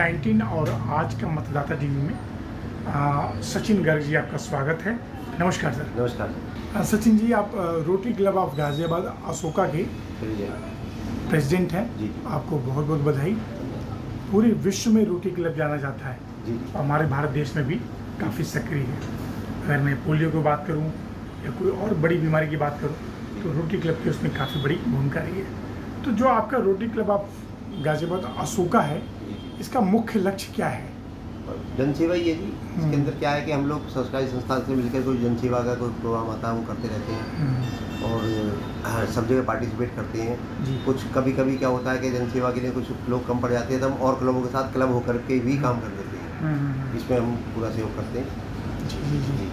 कोविड-19 और आज का मतदाता टीवी में सचिन गर्ग जी आपका स्वागत है। नमस्कार सर। नमस्कार सचिन जी, आप rotary club of Ghaziabad Ashoka के प्रेसिडेंट हैं जी। आपको बहुत बहुत बधाई। पूरे विश्व में रोटरी क्लब जाना जाता है जी। हमारे भारत देश में भी काफ़ी सक्रिय है। अगर मैं पोलियो की बात करूं या कोई और बड़ी बीमारी की बात करूं तो रोटरी क्लब की उसमें काफ़ी बड़ी भूमिका रही है। तो जो आपका rotary club of Ghaziabad Ashoka है, इसका मुख्य लक्ष्य क्या है? जनसेवा ही है जी। इसके अंदर क्या है कि हम लोग सरकारी संस्था से मिलकर कोई जनसेवा का कोई प्रोग्राम आता है वो करते रहते हैं और सब जगह पार्टिसिपेट करते हैं। कुछ कभी कभी क्या होता है कि जनसेवा के लिए कुछ लोग कम पड़ जाते हैं तो हम और क्लबों के साथ क्लब होकर के भी काम कर देते हैं, जिसमें हम पूरा सहयोग करते हैं। जी जी जी।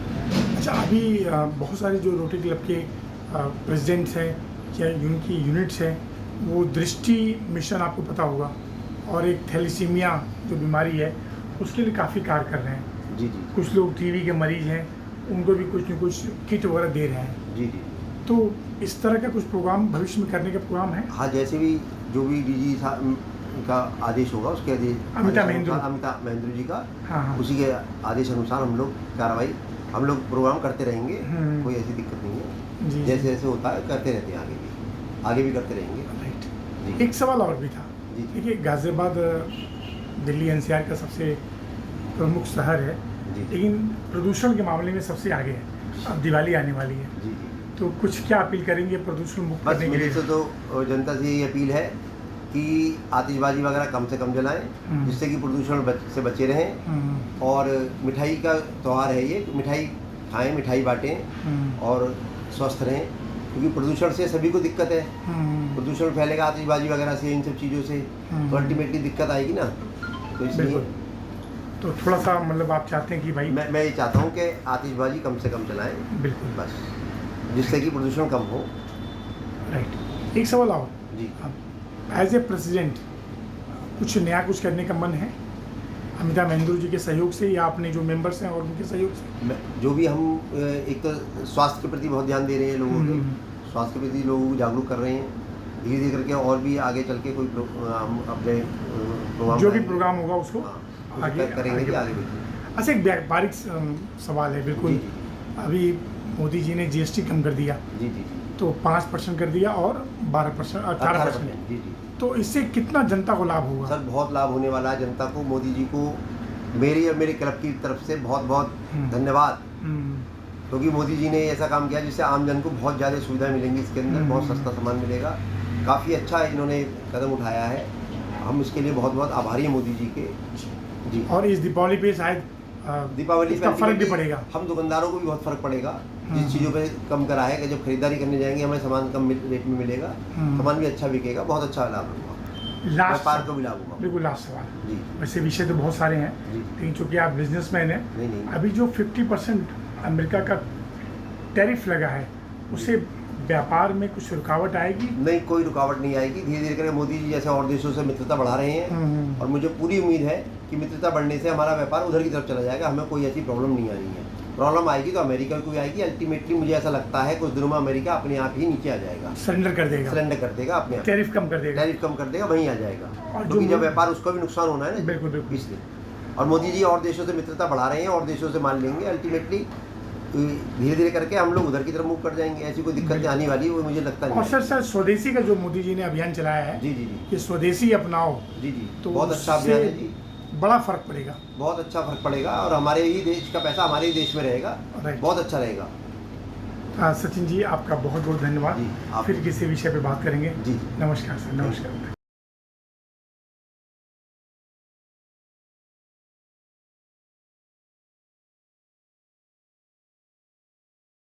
अच्छा, अभी बहुत सारे जो रोटरी क्लब के प्रेसिडेंट्स हैं या उनकी यूनिट्स हैं, वो दृष्टि मिशन आपको पता होगा, और एक थैलीसीमिया जो बीमारी है उसके लिए काफ़ी कार्य कर रहे हैं। जी जी। कुछ लोग टीबी के मरीज हैं, उनको भी कुछ न कुछ किट वगैरह दे रहे हैं। जी जी। तो इस तरह का कुछ प्रोग्राम भविष्य में करने का प्रोग्राम है? हाँ, जैसे भी जो भी डीजी का आदेश होगा उसके अमिताभ महेंद्र जी का, हाँ। उसी के आदेश अनुसार हम लोग कार्रवाई हम लोग प्रोग्राम करते रहेंगे। कोई ऐसी दिक्कत नहीं है। जी, जैसे जैसे होता है करते रहते हैं, आगे भी करते रहेंगे। राइट। एक सवाल और भी था। देखिए, गाजियाबाद दिल्ली एनसीआर का सबसे प्रमुख शहर है, लेकिन प्रदूषण के मामले में सबसे आगे है। अब दिवाली आने वाली है, जी। तो कुछ क्या अपील करेंगे प्रदूषण मुक्त करने के लिए? बस तो जनता से यही अपील है कि आतिशबाजी वगैरह कम से कम जलाएं, जिससे कि प्रदूषण से बचे रहें। और मिठाई का त्यौहार है ये, मिठाई खाएं, मिठाई बांटें और स्वस्थ रहें, क्योंकि प्रदूषण से सभी को दिक्कत है। प्रदूषण फैलेगा आतिशबाजी वगैरह से, इन सब चीज़ों से, तो अल्टीमेटली दिक्कत आएगी ना। तो इसलिए तो थोड़ा सा मतलब आप चाहते हैं कि भाई मैं ये चाहता हूँ कि आतिशबाजी कम से कम चलाएं, बिल्कुल, बस, जिससे कि प्रदूषण कम हो। राइट। एक सवाल और जी। एज ए प्रेसिडेंट कुछ नया कुछ करने का मन है अमिताभ महेंद्र जी के सहयोग से, या अपने जो मेंबर्स हैं और उनके सहयोग से? जो भी हम एक तो स्वास्थ्य के प्रति बहुत ध्यान दे रहे हैं, लोगों के स्वास्थ्य के प्रति लोगों को जागरूक कर रहे हैं। धीरे धीरे करके और भी आगे चल के कोई हम अपने प्रोग्राम जो भी प्रोग्राम होगा उसको आगे करेंगे कि आगे भी। अच्छा, एक व्यापारिक सवाल है। बिल्कुल। अभी मोदी जी ने जीएसटी कम कर दिया। जी जी। तो 5% कर दिया और 12% 18%। जी जी। तो इससे कितना जनता को लाभ होगा? सर, बहुत लाभ होने वाला है जनता को। मोदी जी को मेरी और मेरे क्लब की तरफ से बहुत बहुत धन्यवाद, क्योंकि मोदी जी ने ऐसा काम किया जिससे आम जन को बहुत ज़्यादा सुविधा मिलेंगी। इसके अंदर बहुत सस्ता सामान मिलेगा। काफ़ी अच्छा इन्होंने कदम उठाया है, हम इसके लिए बहुत बहुत आभारी हैं मोदी जी के। जी। और इस दीपावली पे शायद दीपावली का फर्क भी पड़ेगा। हम दुकानदारों को भी बहुत फर्क पड़ेगा। जिस चीज़ों पे कम करा है कि जब खरीदारी करने जाएंगे हमें सामान कम रेट में मिलेगा, सामान भी अच्छा बिकेगा, बहुत अच्छा लाभ होगा, व्यापार को भी लाभ होगा। बिल्कुल। लास्ट सवाल जी। वैसे विषय तो बहुत सारे हैं, लेकिन चूँकि आप बिजनेसमैन हैं, नहीं। अभी जो 50% अमेरिका का टैरिफ लगा है, उससे व्यापार में कुछ रुकावट आएगी? नहीं, कोई रुकावट नहीं आएगी। धीरे धीरे करके मोदी जी जैसे और देशों से मित्रता बढ़ा रहे हैं, और मुझे पूरी उम्मीद है कि मित्रता बढ़ने से हमारा व्यापार उधर की तरफ चला जाएगा। हमें कोई ऐसी प्रॉब्लम नहीं आ रही है। प्रॉब्लम आएगी तो अमेरिका को भी आएगी। अल्टीमेटली मुझे ऐसा लगता है कुछ दिनों में अमेरिका अपने आप ही नीचे आ जाएगा, सरेंडर कर देगा अपने आप, टैरिफ कम कर देगा, वहीं आ जाएगा। क्योंकि जब व्यापार उसको भी नुकसान होना है ना। बिल्कुल। इसलिए और मोदी जी और देशों से मित्रता बढ़ा रहे हैं, और देशों से माल लेंगे। अल्टीमेटली धीरे धीरे करके हम लोग उधर की तरफ मूव कर जाएंगे। ऐसी कोई दिक्कत आने वाली वो मुझे लगता नहीं। और सर स्वदेशी का जो मोदी जी ने अभियान चलाया है, जी जी कि स्वदेशी अपनाओ, जी, तो बहुत अच्छा अभियान है जी। बड़ा फर्क पड़ेगा, बहुत अच्छा फर्क पड़ेगा, और हमारे ही देश का पैसा हमारे ही देश में रहेगा, बहुत अच्छा रहेगा। सचिन जी, आपका बहुत बहुत धन्यवाद। फिर किसी विषय पे बात करेंगे। जी। नमस्कार सर। नमस्कार।